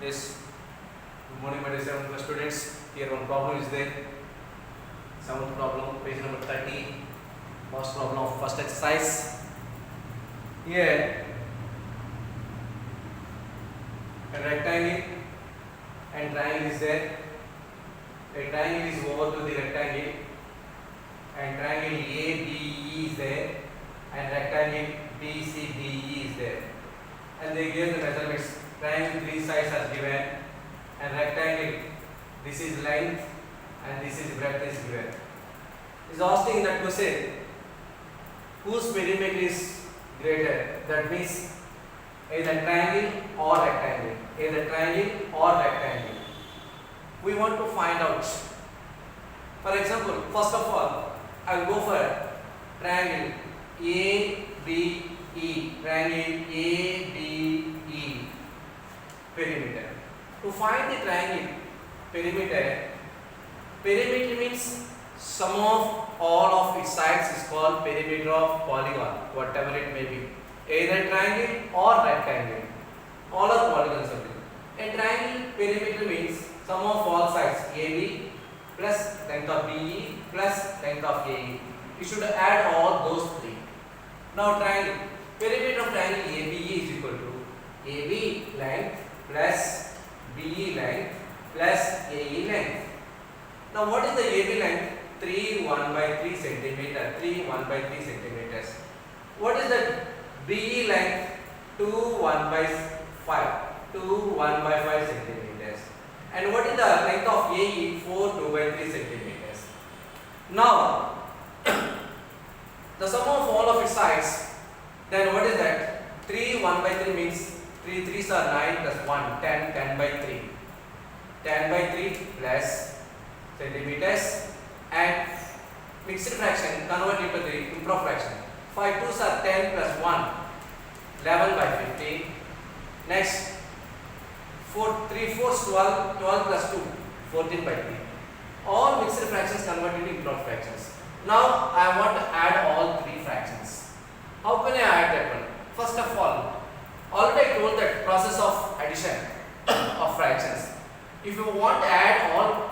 Yes, good morning, my dear 7th class students. Here one problem is there. 7th problem, page number 30. First problem of first exercise. Here, a rectangle and triangle is there. A triangle is over to the rectangle, and triangle ABE is there, and rectangle BCDE is there. And they give the measurements. Triangle 3 sides are given, and rectangle, this is length and this is breadth is given. Is asking that question, whose perimeter is greater? That means either triangle or rectangle. Either triangle or rectangle. We want to find out. For example, first of all, I will go for triangle ABE. Triangle ABE perimeter. To find the triangle perimeter, perimeter means sum of all of its sides is called perimeter of polygon, whatever it may be, either triangle or rectangle. All are polygons only. A triangle perimeter means sum of all sides AB plus length of BE plus length of AE. You should add all those three. Now triangle, perimeter of triangle ABE is equal to AB length plus BE length plus AE length. Now what is the AB length? 3 1 by 3 centimeter. 3 1 by 3 centimeters. What is the BE length? 2 1 by 5. 2 1 by 5 centimeters. And what is the length of AE? 4 2 by 3 centimeters. Now the sum of all of its sides, then what is that? 3 1 by 3 means 3 3s are 9 plus 1, 10, 10 by 3. 10 by 3 plus centimeters, and mixed fraction convert into the improper fraction. 5 2s are 10 plus 1, 11 by 15. Next, 3 4s 12, 12 plus 2, 14 by 3. All mixed fractions convert into improper fractions. Now I want to add all three fractions. How can I add that one? First of all, already I told that process of addition of fractions. If you want to add all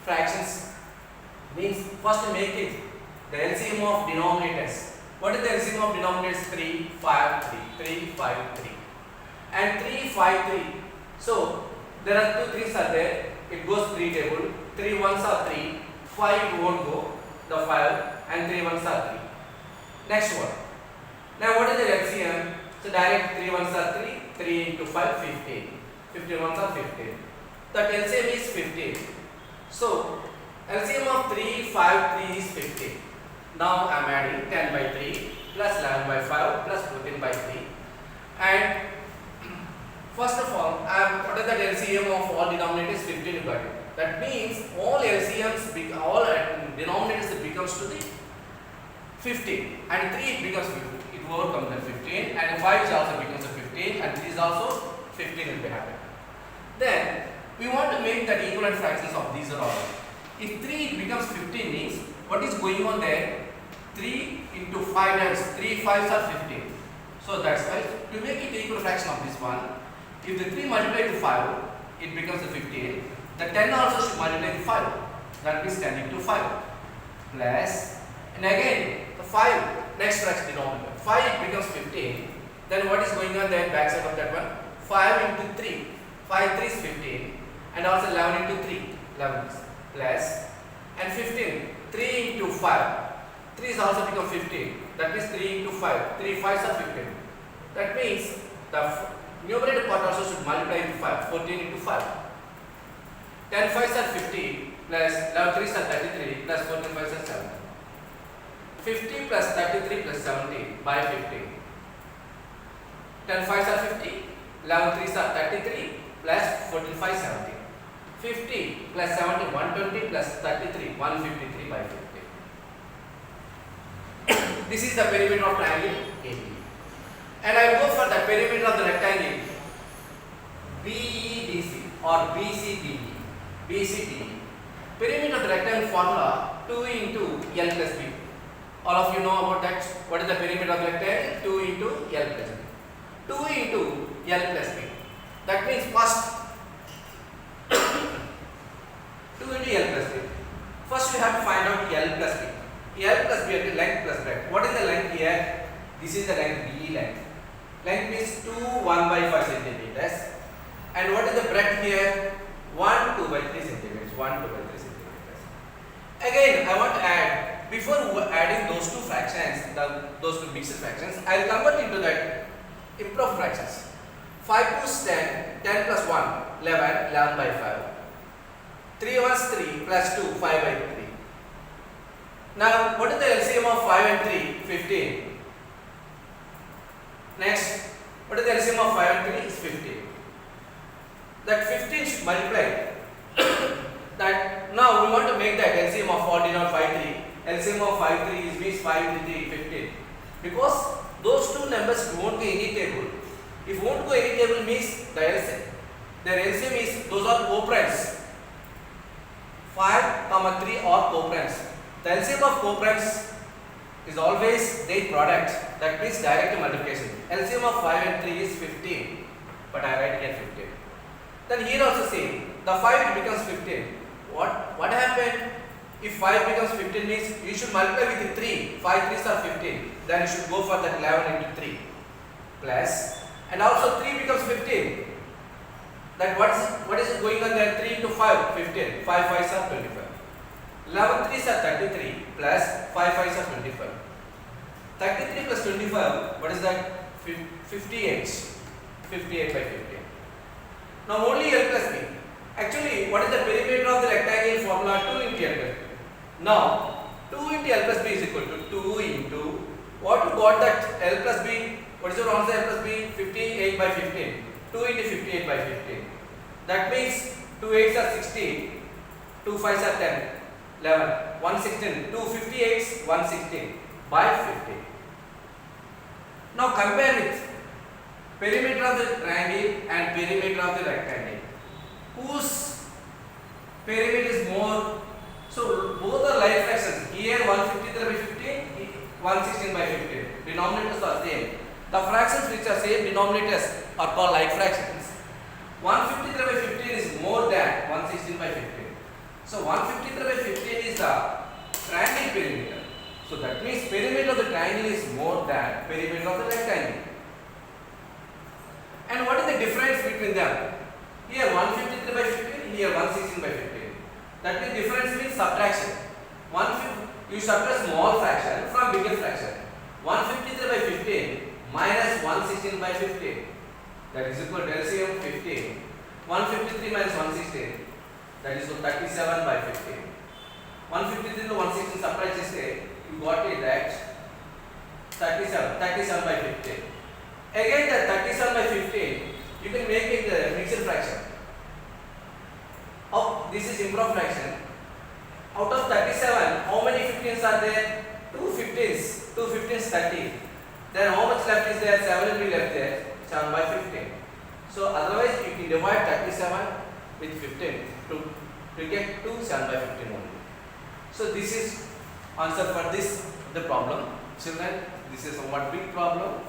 fractions, means first make it the LCM of denominators. What is the LCM of denominators? 3 5 3. 3 5 3 and 3 5 3. So there are 2 3s are there. It goes 3 table. 3 1s are 3. 5 won't go. The 5 and 3 1s are 3. Next one. Now what is the LCM? So direct 3 1s are 3. 3 into 5 15. 15 1s are 15. That LCM is 15. So LCM of 3 5 3 is 15. Now I am adding 10 by 3 plus 11 by 5 plus 14 by 3. And first of all, what is the LCM of all denominators? 15 by 2. That means all LCMs, all denominators becomes to the 15, and 3 it becomes 15. It overcomes the 15, and 5 also becomes a 15, and 3 is also 15 will be happening. Then we want to make that equivalent fractions of these are all. If 3 it becomes 15 means what is going on there? 3 into 5 times 3 5s are 15. So that's why to make it equal fraction of this one, if the 3 multiplied to 5, it becomes a 15. The 10 also should multiply to 5. That means 10 into 5 plus, and again the 5 next fraction denominator. 5 it becomes 15. Then what is going on there? Back side of that one. 5 into 3. 5 3 is 15, and also 11 into 3. 11 plus, and 15. 3 into 5. 3 is also become 15. That means 3 into 5. 3 5s are 15. That means the numerator part also should multiply into 5. 14 into 5. 10 5s are 50 plus 11 3s are 33 plus 14 5s are 70. 50 plus 33 plus 70 by 50. 10 5s are 50. 11 3s are 33 plus 14 5 70. 50 plus 70 120 plus 33 153 by 50. This is the perimeter of triangle AB. And I will go for the perimeter of the rectangle BEDC or BCDE. BCDE. Perimeter of the rectangle formula 2 into L plus B. All of you know about that. What is the perimeter of the rectangle? 2 into L plus B. 2 into L plus B. That means first 2 into L plus B. First we have to find out L plus B. L plus B is length plus breadth. What is the length here? This is the length, B length. Length means 2 1 by 5 centimeters. And what is the breadth here? 1 2 by 3 centimeters. 1 2 by 3 centimeters. Again, I want to add, before adding those two fractions, those two mixed fractions, I will convert into that improper fractions. 5 2 is 10, 10 plus 1, 11, 11 by 5. 3 1 is 3 plus 2, 5 by 3. Now, what is the LCM of 5 and 3? 15. Next, what is the LCM of 5 and 3? Is 15. That 15 should multiply. That now we want to make that LCM of 14 or 5 3. LCM of 5 3 is means 5 into 3 15. Because those two numbers won't go any table. If won't go any table means their LCM is, those are co-primes. 5 comma 3 are co-primes. The LCM of co-primes is always their product. That means direct multiplication. LCM of 5 and 3 is 15. But I write here 15. Then here also same. The 5 it becomes 15. What happened? If 5 becomes 15 means you should multiply with 3. 5 3s are 15. Then you should go for that 11 into 3. Plus. And also 3 becomes 15. That what is going on there? 3 into 5, 15. 5 5s are 25. 11 3s are 33 plus 5 5s are 25. 33 plus 25, what is that? 58. 58 by 15. Now only L plus B. Actually, what is the perimeter of the rectangle formula? 2 into L plus B. Now, 2 into L plus B is equal to 2 into, what you got that L plus B, what is your answer L plus B? 58 by 15. 2 into 58 by 15. That means 2 8s are 16, 2 5s are 10, 11, 116, 2 58s, 116 by 15. Now compare with perimeter of the triangle and perimeter of the rectangle. Whose perimeter is more? So both are like fractions. Here 153 by 15, 116 by 15. Denominators are same. The fractions which are same denominators are called like fractions. 153 by 15 is more than 116 by 15. So 153 by 15 is the triangle perimeter. So that means perimeter of the triangle is more than perimeter of the rectangle. And what is the difference between them? Here 153 by 15, here 116 by 15. That means difference means subtraction. You subtract small fraction from bigger fraction. 153 by 15 minus 116 by 15. That is equal to LCM 15. 153 minus 116. That is 37 by 15. 153 to 116 subtract you got it that 37 by 15. Again the 37 by 15 you can make it the mixed fraction. Oh, this is improper fraction. Out of 37, how many 15s are there? 2 15s. 2 15s 30. Then how much left is there? 7 will be left there. 7 by 15. So otherwise you can divide 37 with 15 to get 2 7 by 15 only. So this is answer for the problem. Children, this is a somewhat big problem.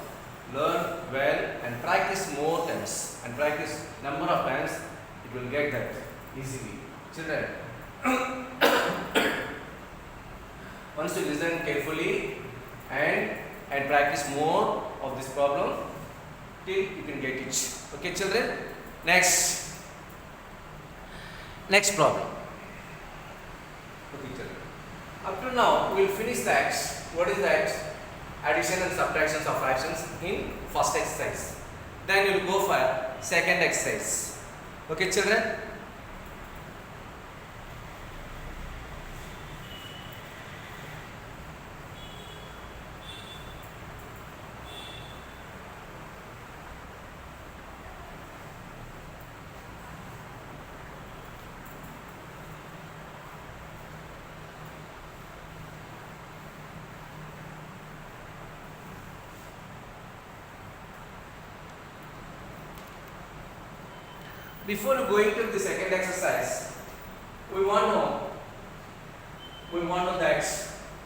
Learn well and practice more times. And practice number of times, it will get that easily. Children, once you listen carefully and practice more of this problem, till you can get it. Okay, children. Next problem. Okay, children. Up to now, we will finish that. What is that? Addition and subtractions of fractions in first exercise. Then you will go for second exercise. Okay, children. Before going to the second exercise, we want to know that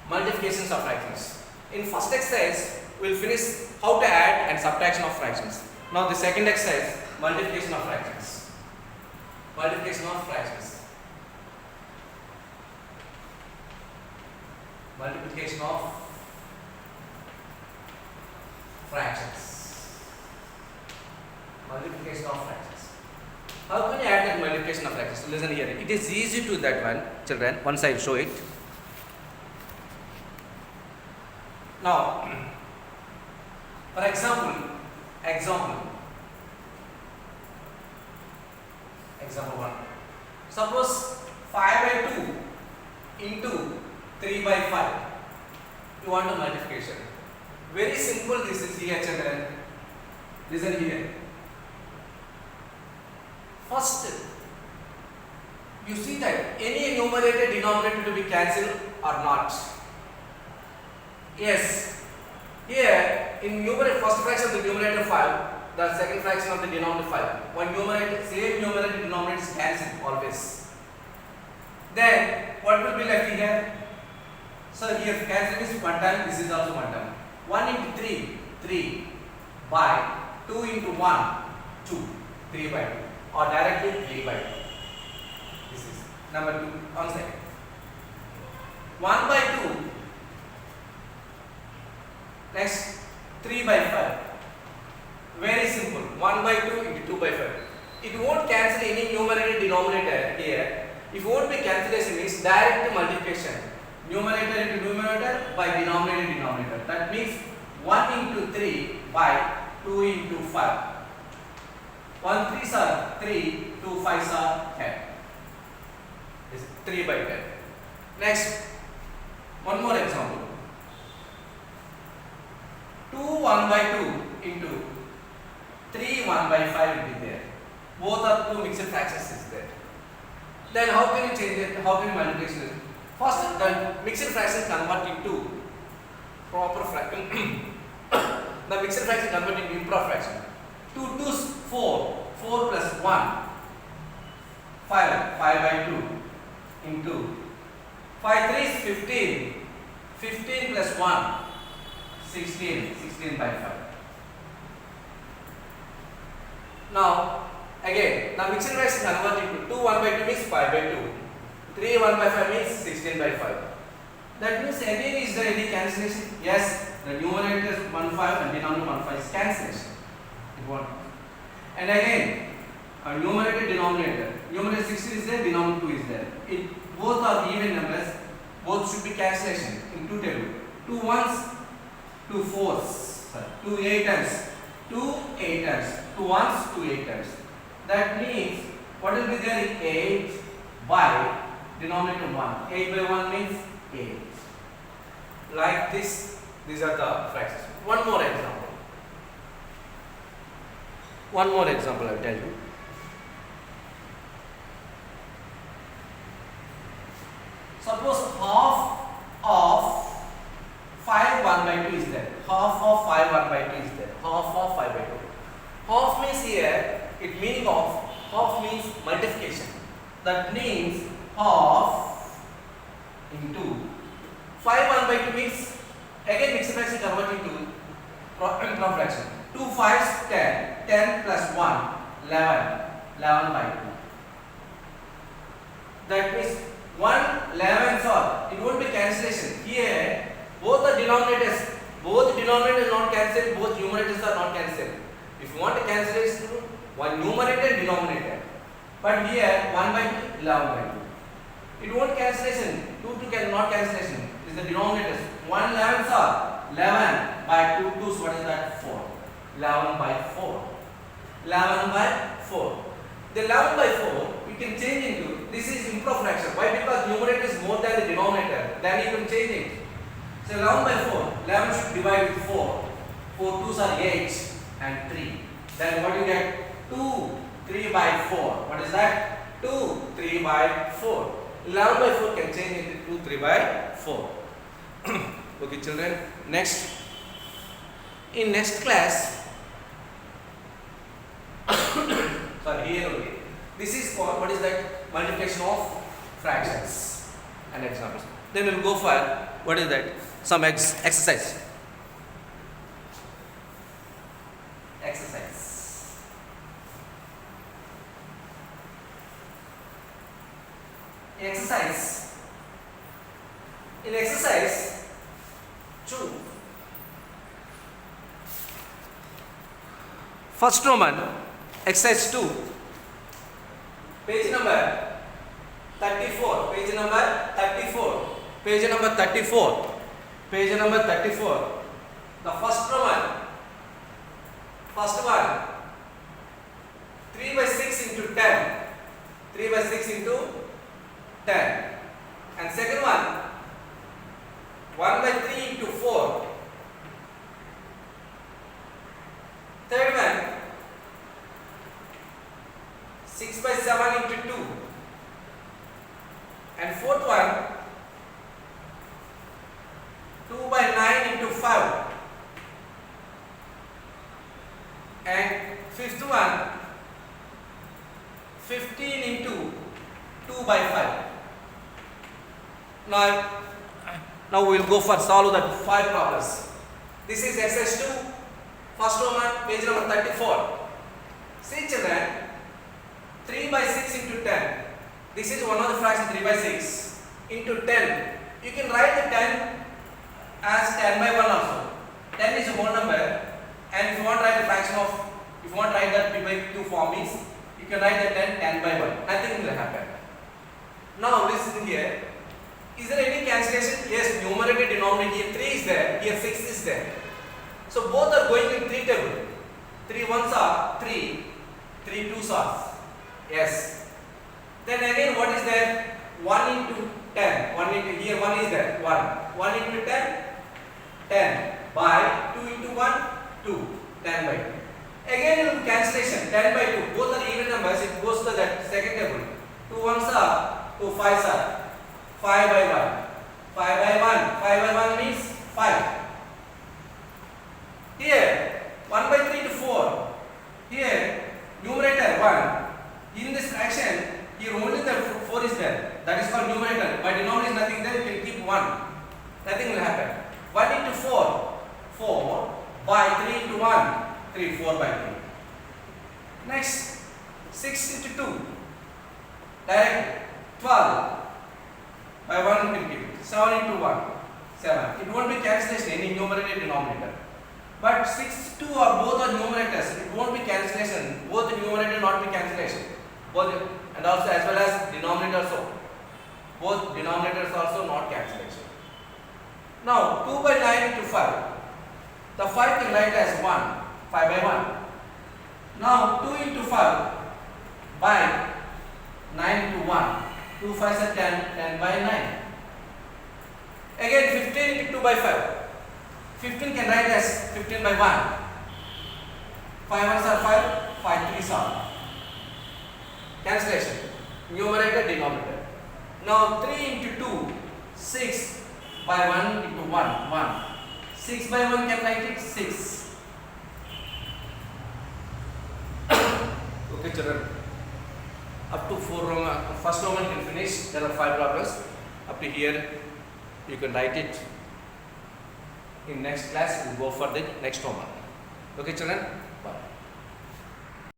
multiplications of fractions. In first exercise, we will finish how to add and subtraction of fractions. Now the second exercise, multiplication of fractions. Multiplication of fractions. Multiplication of fractions. Multiplication of fractions. How can you add that multiplication of fractions? Listen here. It is easy to that one, children. Once I show it. Now, for example 1. Suppose 5 by 2 into 3 by 5. You want a multiplication. Very simple this is here, children. Listen here. First, you see that any numerator denominator to be cancelled or not. Yes. Here in numerator, first fraction of the numerator 5, the second fraction of the denominator 5. One numerator, same numerator denominator is cancelled always. Then what will be left here? So here cancel is one time, this is also one time. 1 into 3, 3 by 2 into 1, 2, 3 by 2, or directly 3 by 2. This is number 2. On second. 1 by 2. Next 3 by 5. Very simple. 1 by 2 into 2 by 5. It won't cancel any numerator denominator here. If it won't be cancellation, means direct multiplication. Numerator into numerator by denominator denominator. That means 1 into 3 by 2 into 5. 1 3s are 3, 2 5s are 10. This is 3 by 10. Next, one more example. 2 1 by 2 into 3 1 by 5 will be there. Both are two mixed fractions is there. Then how can you change it? How can you multiplication it? First, the mixed fraction convert into proper fraction. The mixed fraction convert into improper fraction. 2 2s 4, 4 plus 1, 5 by 2 into 5 3 is 15, 15 plus 1, 16, 16 by 5. Now again, now mixed fraction convert into 2 1 by 2 means 5 by 2, 3 1 by 5 means 16 by 5. That means again is there any cancellation? Yes, the numerator is 1 5 and denominator 1 5 is cancellation. It won't. And again, a numerator denominator. Numerator 16 is there, denominator 2 is there. Both are even numbers, both should be cancellation in two tables. 2 ones, 2 fours, 2 8 times, 2 8 times, 2 ones, 2 8 times. That means what will be there? 8 by denominator 1. 8 by 1 means 8. Like this, these are the fractions. One more example. One more example I will tell you. Suppose half of 5 1 by 2 is there. Half of 5 1 by 2 is there. Half of 5 by 2. Half means here, it meaning of half means multiplication. That means half into 5 1 by 2 means again mixed fraction converting to improper fraction. 2 5s 10, 10 plus 1, 11, 11 by 2. That means 1 11s are, it won't be cancellation. Here both the denominators not cancelled, both numerators are not cancelled. If you want to cancellation, one numerator denominator. But here 1 by 2, 11 by 2. It won't cancellation. 2 cannot cancellation. Is the denominators. 1 11s are 11 by 2 2s. What is that? 4. 11 by 4. 11 by 4. The 11 by 4 we can change into, this is improper fraction. Why? Because numerator is more than the denominator. Then you can change it. So 11 by 4. 11 should divide with 4. 4 2s are 8 and 3. Then what do you get? 2 3 by 4. What is that? 2 3 by 4. 11 by 4 can change into 2 3 by 4. Okay children, next. In next class, sorry, here only. This is called, what is that? Multiplication of fractions and examples. Then we will go for, what is that? Some exercise. Exercise. 2. First Roman, exercise 2, page number 34, page number 34, page number 34, page number 34. The first Roman, first one, 3 by 6 into 10, 3 by 6 into 10, and second one, 1 by 3 into 4, third one, 6 by 7 into 2, and fourth one, 2 by 9 into 5, and fifth one, 15 into 2 by 5. Now we will go for solve that 5 problems. This is exercise 2, first Roman, page number 34. See children, 3 by 6 into 10. This is one of the fraction 3 by 6 into 10. You can write the 10 as 10 by 1 also. 10 is a whole number, and if you want to write the fraction of, if you want to write that p by 2 form is, you can write the 10 by 1. Nothing will happen. Now listen here. Is there any cancellation? Yes, numerator, denominator. Here 3 is there, here 6 is there. So both are going in 3 table. 3 ones are 3, 3 twos are. Yes. Then again what is there? 1 into 10. 1 into, here 1 is there. 1. 1 into 10, 10. By 2 into 1, 2. 10 by 2. Again cancellation, 10 by 2. Both are even numbers. It goes to that second table. 2 ones are, 2 fives are. 5 by 1. 5 by 1. 5 by 1 means 5. Here 1 by 3 to 4. Here numerator 1. In this fraction, here only the 4 is there. That is called numerator. By denominator is nothing there. You can keep 1. Nothing will happen. 1 into 4. 4 by 3 into 1. 3. 4 by 3. Next 6 into 2. Direct 12. By 1 you can keep it. 7 into 1. 7. It won't be cancellation, any numerator denominator. But 6, 2 are both are numerators. It won't be cancellation. Both the numerator not be cancellation. Both, and also as well as denominator also. Both denominators also not cancellation. Now 2 by 9 into 5. The 5 can write as 1. 5 by 1. Now 2 into 5 by 9 into 1. 2 5s are 10, 10 by 9. Again 15 into 2 by 5. 15 can write as 15 by 1. 5 ones are 5, 5 threes are. Cancellation. Numerator, denominator. Now 3 into 2, 6 by 1 into 1, 1. 6 by 1 can write it 6. Okay children. Up to 4 Roman, first Roman can finish. There are 5 problems. Up to here you can write it. In next class we will go for the next Roman. Okay children.